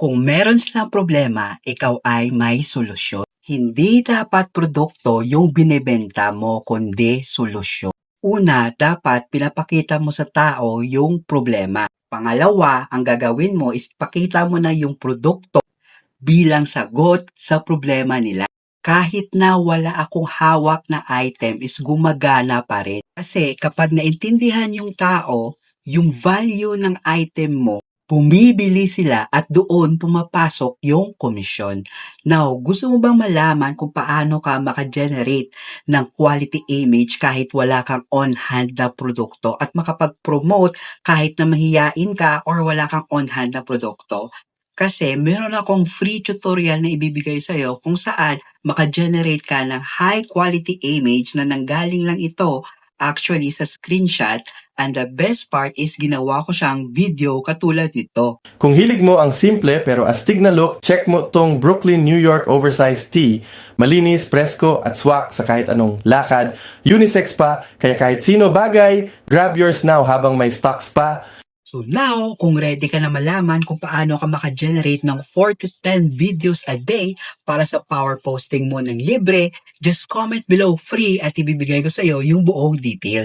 Kung meron silang problema, ikaw ay may solusyon. Hindi dapat produkto yung binebenta mo, kundi solusyon. Una, dapat pinapakita mo sa tao yung problema. Pangalawa, ang gagawin mo is pakita mo na yung produkto bilang sagot sa problema nila. Kahit na wala akong hawak na item is gumagana pa rin. Kasi kapag naintindihan yung tao, yung value ng item mo, bumibili sila at doon pumapasok yung komisyon. Now, gusto mo bang malaman kung paano ka maka-generate ng quality image kahit wala kang on-hand na produkto at makapag-promote kahit na mahiyain ka or wala kang on-hand na produkto? Kasi meron akong free tutorial na ibibigay sa'yo kung saan maka-generate ka ng high quality image na nanggaling lang ito actually sa screenshot, and the best part is ginawa ko siyang video katulad nito. Kung hilig mo ang simple pero astig na look, check mo tong Brooklyn, New York oversized tee. Malinis, presko at swak sa kahit anong lakad. Unisex pa, kaya kahit sino bagay, grab yours now habang may stocks pa. So now, kung ready ka na malaman kung paano ka maka-generate ng 4 to 10 videos a day para sa power posting mo ng libre, just comment below free at ibibigay ko sa iyo yung buong details.